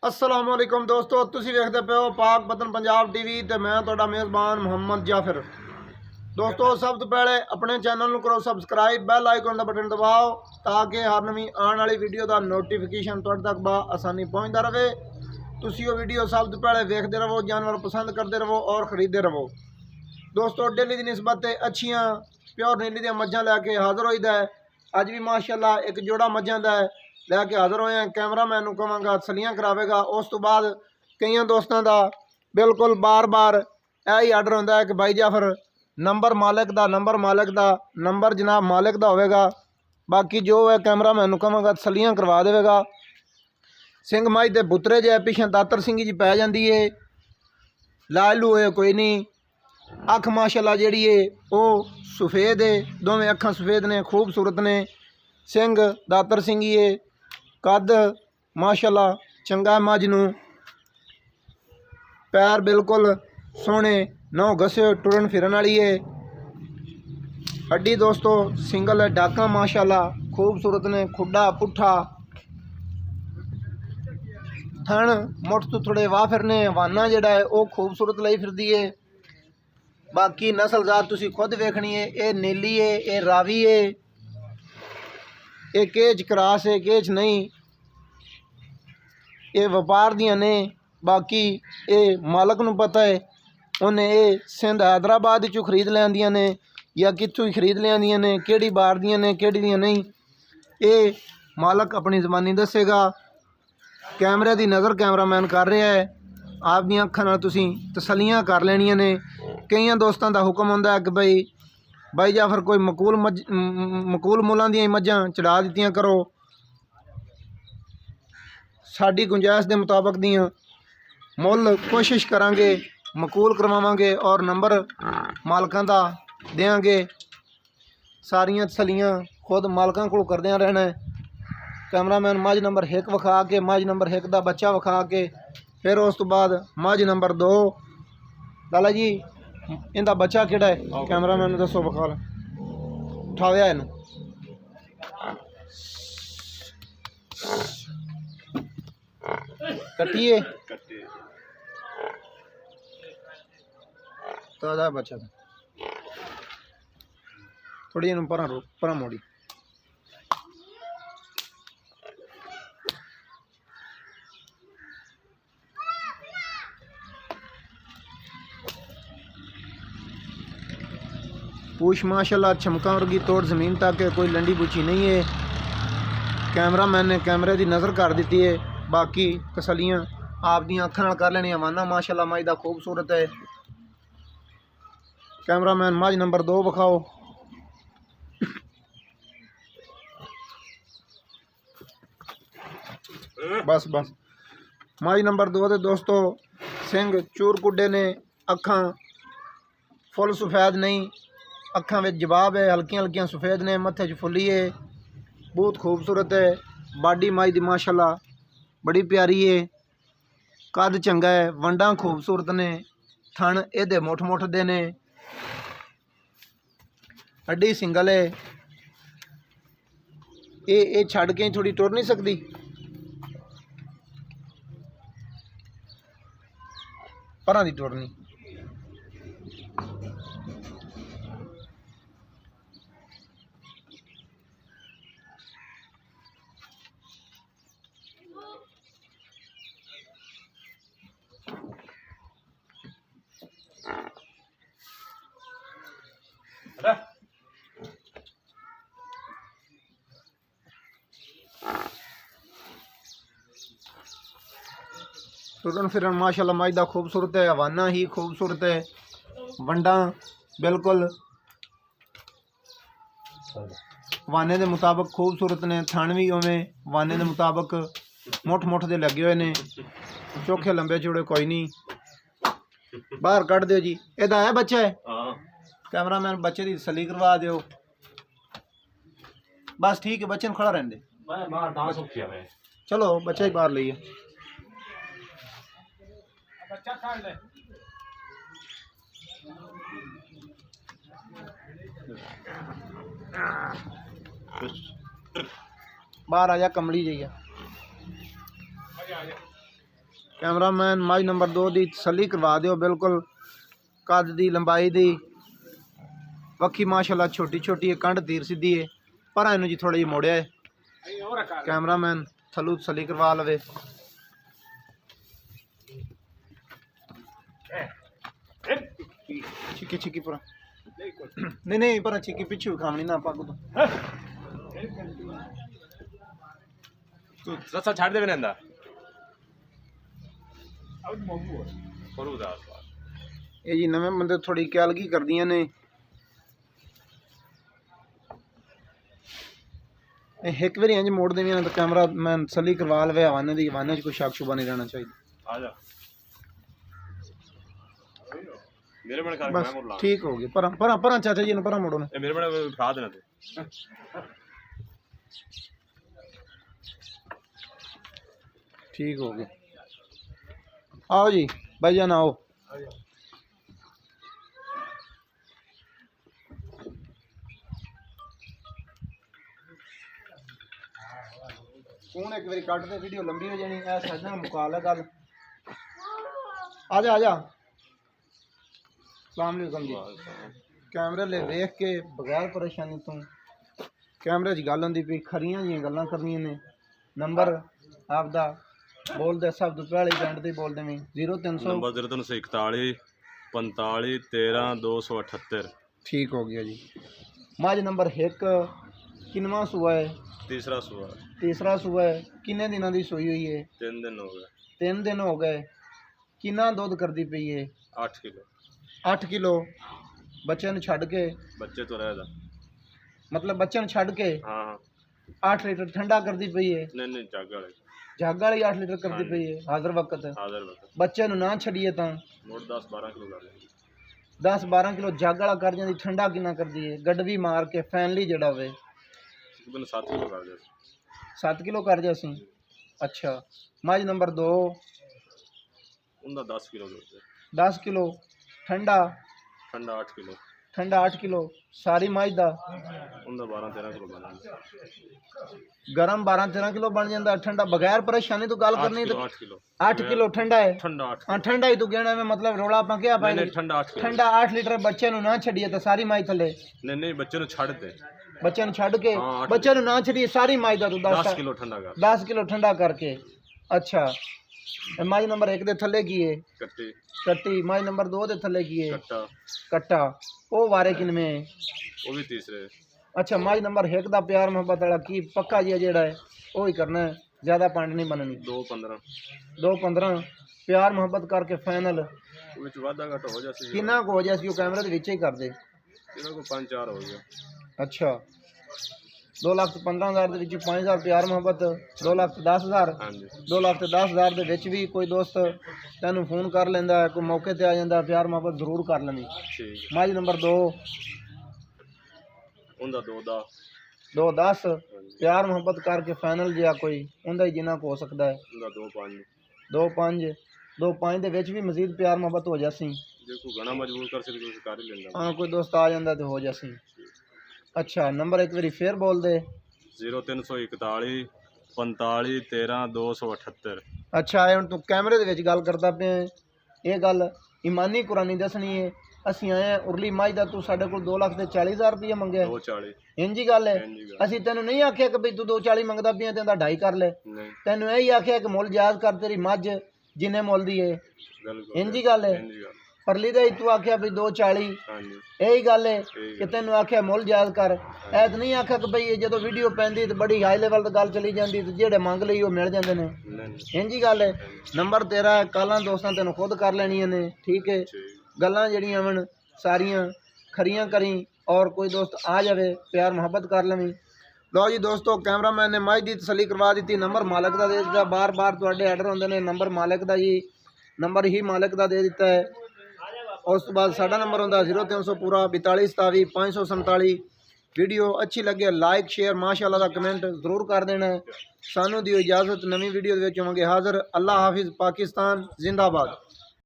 अस्सलाम वालेकुम दोस्तों, तुसी वेखदे पे हो पाक बतन पंजाब टीवी ते मैं तुहाडा मेज़बान मुहम्मद जाफिर। दोस्तों सब तो पहले अपने चैनल नूं करो सबसक्राइब, बैल आइकन दा बटन दबाओ ताकि हर नवीं आने वाली वीडियो का नोटिफिकेशन तुहाडे तक आसानी पहुँचता रहे। तुसी वो वीडियो सब तो पहले वेखते रहो, जानवर पसंद करते रहो और ख़रीदते रहो। दोस्तों डेली की निस्बत अच्छियाँ प्योर नीली दी मझां लैके हाज़र होईदा है। अज भी माशाअल्लाह एक जोड़ा मझां दा लैके हाज़र होए हैं। कैमरा मैनू कहांगा तसलियां करावेगा। उस तो बाद कई दोस्तों का बिल्कुल बार बार यही आर्डर होंदा है कि भाई जाफर नंबर मालिक का नंबर जनाब मालिक का होगा। बाकी जो है कैमरा मैनू कहांगा तसलियां करवा देगा। सिंह माई के बुतरे जे पिछे दातर सिंह जी पै जाती है। लालू है कोई नहीं। अख माशाअल्लाह जी है वो सफेद है, दोवें अखां सफेद ने, खूबसूरत ने। सिंह दातर सिंह ही है, कद माशाअल्लाह चंगा है। मझ नूं पैर बिल्कुल सोहने, नौ घसे टुरन फिरन वाली है। हड्डी दोस्तों सिंगल है, डाका माशाअल्लाह खूबसूरत ने, खुडा पुठा थन मुठ तो थोड़े वाह फिरने। वाना जिहड़ा है वो खूबसूरत लई फिरदी है। बाकी नस्लजात तुसी खुद वेखनी है। ये नीली है, ये रावी है, ये केज क्रास है, केज नहीं, ये व्यापार दियां ने। बाकी ये मालक नूं पता है, उन्हें ये सिंध हैदराबाद चों खरीद लियांदियां ने या कित्थों ही खरीद लियांदियां ने, केड़ी बार दियां ने केड़ी दियां नहीं, ये मालक अपनी ज़बानी दसेगा। कैमरे की नज़र कैमरामैन कर रहा है। आप दी अखां नाल तुसीं तसलियां कर लैणियां ने। कई दोस्तों का हुक्म होंदा है कि भाई जाफर कोई मकूल मुल्लां दियां मझां चढ़ा दित्तियां करो। साडी गुंजाइश के मुताबिक दियां मुल कोशिश करांगे, मकूल करवावांगे और नंबर मालकां दा देंगे। सारियां तसलियां खुद मालकां कोल करदियां रहना है। कैमरामैन मझ नंबर 1 विखा के, मझ नंबर 1 का बच्चा विखा के, फिर उस तो बाद मझ नंबर 2। लाला जी इनका बच्चा किहड़ा है? कैमरामैन नूं दसो, विखा उठाया इनू। कट्टिए ताजा बच्चा थोड़ी इन पर मोड़ी। पूछ माशाल्लाह चमका वर्गी तोड़ ज़मीन तक है, कोई लंडी बुची नहीं है। कैमरा मैन ने कैमरे की नज़र कर दी है। बाकी तसलियां आप दी अखां नाल कर लेनी। वाना माशाल्लाह मझ दा खूबसूरत है। कैमरामैन मझ नंबर 2 विखाओ। बस बस मझ नंबर 2 दे दोस्तों सिंह चूर कुड्डे ने, अखां फुल सफेद नहीं, अखां विच जवाब है, हल्कियां हल्कियां सफेद ने, मत्थे च फुली है, बहुत खूबसूरत है। बाडी माई दी माशाल्लाह बड़ी प्यारी है। कद चंगा है, वंडा खूबसूरत ने, थन इहदे मुठ मुठ दे ने, हड्डी सिंगल है। ये छड़ के थोड़ी टुर नहीं सकती। परां दी टुरनी टुरन फिरन माशाल्लाह मझ दा खूबसूरत है। हवाना ही खूबसूरत है। वंडा बिल्कुल वाने के मुताबिक खूबसूरत ने, थन भी उवें वाने के मुताबिक मुठ मुठ दे लगे हुए ने। चोखे लंबे चौड़े कोई नहीं। बाहर कढ़ दो जी। एदा है बच्चा है? कैमरामैन बच्चे की तसली करवा दो। बस ठीक है, बच्चे खड़ा रहने दे। चलो बच्चा ही बाहर लीए। बाहर आ जा, कमली जाइए। कैमरामैन मज नंबर 2 की तसल्ली करवा दिओ, बिल्कुल कद दी लंबाई दी वक्खी माशाल्लाह छोटी छोटी है, कंड तीर सीधी है, पर इनू जी थोड़ा जी मोड़िया है। कैमरामैन थलू तसल्ली करवा लवे। छिकी छिकी पूरा नहीं नहीं पर छिकी पिछू खावनी ना पग तू रस्सा छाड़ दे नंदा ये जी नवे बंदे थोड़ी कैलगी कर दिया ने। एक बारी इंज मोड़ देवी तो कैमरा मैन तसल्ली करवा लवे, हवाने दी हवाने च कोई शक शुबा नहीं रहना चाहिए। आजा मेरे बड़े कर बस मैं मोड़ ला ठीक हो गया। पर पर पर चाचा जी ने पर मोड़ो ना, ए मेरे बड़े उठा देना तू ठीक हो गया। आओ जी भाईजान आओ। फोन एक बारी कट दे, वीडियो लंबी हो जानी है। साजना मुकाल है गल। आजा आजा। सलाम अलैकुम जी। कैमरे ले देख के बगैर परेशानी तो कैमरे च गल होंदी पई, खरियां जी गल्लां करनियां ने। नंबर आपदा बोल दे, सब तो पहले पेंट ते बोल देवीं 0300 नंबर 0341 45 13 278। ठीक हो गया जी। मज नंबर 1 किनवा सूआ है? तीसरा सुबह तीसरा सूआ है। किन्ने दिनों की सोई हुई है? 3 दिन हो गए। 3 दिन हो गए। किन्ना दुध करती पई है? 8 किलो। 8 किलो। बच्चे नूं छड्ड के? बच्चे तो रहदा मतलब बच्चे नूं छड्ड के हाँ हाँ 8 लीटर ठंडा करती पई है? नहीं नहीं जग वाले जग वाली 8 लीटर करती पई है हाज़र वक्त। हाजिर वक्त बच्चे नूं ना छड़िए तां मोड़ 10 12 किलो कर ले। 10-12 किलो जग वाला कर जाती। ठंडा किन्ना करती है? गडवी मार के फैनली जड़ा होवे तकरीबन 7 किलो कर दे। 7 किलो कर जासी। अच्छा। मज नंबर 2 उनका 10 किलो दूध 10 किलो। ठंडा? ठंडा 8 किलो। ठंडा 8 किलो। सारी मज दा उनका 12 13 किलो बना गरम 12-13 किलो बन जाता। ठंडा बगैर परेशानी तो गल करनी तो 8 किलो 8 किलो ठंडा है। ठंडा 8 हाँ ठंडा ही तू कहना में मतलब रोला पा क्या पाए? नहीं ठंडा 8 किलो। ठंडा 8 लीटर बच्चे नूं ना छड़िए तो सारी माई थले? नहीं नहीं बच्चे नु छाड़ दे। बच्चे नूं छड्ड के हाँ, 8 बच्चे नूं ना छड़िए सारी माई दा तू 10 किलो ठंडा कर 10 किलो ठंडा करके। अच्छा। माई नंबर 1 दे थले की है? कट्टी कट्टी। माई नंबर 2 दे थले की है? कट्टा कट्टा। ओ वारे किनमे? वो भी तीसरे। अच्छा। माई नंबर 1 दा प्यार मोहब्बत वाला की पक्का जी जेड़ा है वो ही करना है, ज़्यादा पंड नहीं बननी। 2-15 2-15 प्यार मोहब्बत करके फाइनल विच वादा घट हो जासी। किन्ना को हो जाए वो कैमरे के विच ही कर दे। इना को 5-4 हो गया। अच्छा। 2,15,000 ਦੇ ਵਿੱਚ 5,000 ਪਿਆਰ ਮੁਹੱਬਤ, 2,10,000 ਹਾਂਜੀ 2,10,000 ਦੇ ਵਿੱਚ ਵੀ ਕੋਈ ਦੋਸਤ ਤੈਨੂੰ ਫੋਨ ਕਰ ਲੈਂਦਾ ਹੈ, ਕੋਈ ਮੌਕੇ ਤੇ ਆ ਜਾਂਦਾ, ਪਿਆਰ ਮੁਹੱਬਤ ਜ਼ਰੂਰ ਕਰ ਲੈਣੀ। ਠੀਕ ਮੱਝ ਨੰਬਰ 2 ਉਹਦਾ 2 210 ਪਿਆਰ ਮੁਹੱਬਤ ਕਰਕੇ ਫਾਈਨਲ ਜਿਹਾ ਕੋਈ ਉਹਦਾ ਹੀ ਜਿੰਨਾ ਕੋ ਹੋ ਸਕਦਾ ਹੈ। ਉਹਦਾ 2-5 2-5 ਦੇ ਵਿੱਚ ਵੀ ਮਜ਼ੀਦ ਪਿਆਰ ਮੁਹੱਬਤ ਹੋ ਜਾਸੀ। ਜੇ ਕੋਈ ਗਣਾ ਮਜਬੂਰ ਕਰ ਸਕੇ ਤੁਸੀਂ ਕਰ ਹੀ ਲੈਂਦਾ। ਹਾਂ ਕੋਈ ਦੋਸਤ ਆ ਜਾਂਦਾ ਤੇ ਹੋ ਜਾਸੀ। ਅੱਛਾ। ਨੰਬਰ ਇੱਕ ਵਾਰੀ ਫੇਰ ਬੋਲ ਦੇ। 0341 45 13 278। ਅੱਛਾ। ਇਹ ਹੁਣ ਤੂੰ ਕੈਮਰੇ ਦੇ ਵਿੱਚ ਗੱਲ ਕਰਦਾ ਪਿਆ, ਇਹ ਗੱਲ ਇਮਾਨੀ ਕੁਰਾਨੀ ਦੱਸਣੀ ਹੈ। ਅਸੀਂ ਆਏ ਹਾਂ ਉਰਲੀ ਮੱਝ ਦਾ, ਤੂੰ ਸਾਡੇ ਕੋਲ 2,40,000 ਰੁਪਏ ਮੰਗਿਆ। 240 ਇੰਜੀ ਗੱਲ ਹੈ। ਅਸੀਂ ਤੈਨੂੰ ਨਹੀਂ ਆਖਿਆ ਕਿ ਬਈ ਤੂੰ 240 ਮੰਗਦਾ ਪਿਆ ਤੇ ਇਹਦਾ 2.5 ਕਰ ਲੈ। ਨਹੀਂ ਤੈਨੂੰ ਇਹੀ ਆਖਿਆ ਕਿ ਮੁੱਲ ਜਾਇਜ਼ ਕਰ, ਤੇਰੀ ਮੱਝ ਜਿੰਨੇ ਮੁੱਲ ਦੀ ਹੈ। ਬਿਲਕੁਲ ਇੰਜੀ ਗੱਲ ਹੈ। ਇੰਜੀ ਗੱਲ ਪਰਲੀ ਦਾ ਹੀ ਤੂੰ ਆਖਿਆ ਬਈ 240। ਹਾਂਜੀ ਇਹੀ ਗੱਲ ਹੈ ਕਿ ਤੈਨੂੰ ਆਖਿਆ ਮੁੱਲ ਜਾਇਜ਼ ਕਰ। ਐ ਤਾਂ ਨਹੀਂ ਆਖਿਆ ਕਿ ਬਈ ਜਦੋਂ ਵੀਡੀਓ ਪੈਂਦੀ ਤੇ ਬੜੀ ਹਾਈ ਲੈਵਲ ਤੇ ਗੱਲ ਚਲੀ ਜਾਂਦੀ ਤੇ ਜਿਹੜੇ ਮੰਗ ਲਈ ਉਹ ਮਿਲ ਜਾਂਦੇ ਨੇ। ਨਹੀਂ ਇੰਜੀ ਗੱਲ ਹੈ। ਨੰਬਰ ਤੇਰਾ ਹੈ, ਕਾਲਾਂ ਦੋਸਤਾਂ ਤੈਨੂੰ ਖੁਦ ਕਰ ਲੈਣੀਆਂ ਨੇ। ਠੀਕ ਹੈ। ਠੀਕ ਗੱਲਾਂ ਜਿਹੜੀਆਂ ਹਨ ਸਾਰੀਆਂ ਖਰੀਆਂ ਕਰੀ ਔਰ ਕੋਈ ਦੋਸਤ ਆ ਜਾਵੇ ਪਿਆਰ ਮੁਹੱਬਤ ਕਰ ਲਵੀਂ। ਲਓ ਜੀ ਦੋਸਤੋ, ਕੈਮਰਾਮੈਨ ਨੇ ਮੱਝ ਦੀ ਤਸੱਲੀ ਕਰਵਾ ਦਿੱਤੀ। ਨੰਬਰ ਮਾਲਕ ਦਾ ਦੇ ਦਿੱਤਾ। ਬਾਰ-ਬਾਰ ਤੁਹਾਡੇ ਆਰਡਰ ਹੁੰਦੇ ਨੇ, ਨੰਬਰ ਮਾਲਕ ਦਾ ਜੀ, ਨੰਬਰ ਹੀ ਮਾਲਕ ਦਾ ਦੇ ਦਿੱਤਾ ਹੈ। ਉਸ ਤੋਂ ਬਾਅਦ ਸਾਡਾ ਨੰਬਰ ਹੁੰਦਾ 0300 ਪੂਰਾ 42 27 547। ਵੀਡੀਓ ਅੱਛੀ ਲੱਗੇ ਲਾਈਕ ਸ਼ੇਅਰ ਮਾਸ਼ਾਅੱਲਾ ਦਾ ਕਮੈਂਟ ਜ਼ਰੂਰ ਕਰ ਦੇਣਾ। ਸਾਨੂੰ ਦਿਓ ਇਜਾਜ਼ਤ, ਨਵੀਂ ਵੀਡੀਓ ਦੇ ਵਿੱਚ ਹੋਵਾਂਗੇ ਹਾਜ਼ਰ। ਅੱਲਾ ਹਾਫਿਜ਼। ਪਾਕਿਸਤਾਨ ਜ਼ਿੰਦਾਬਾਦ।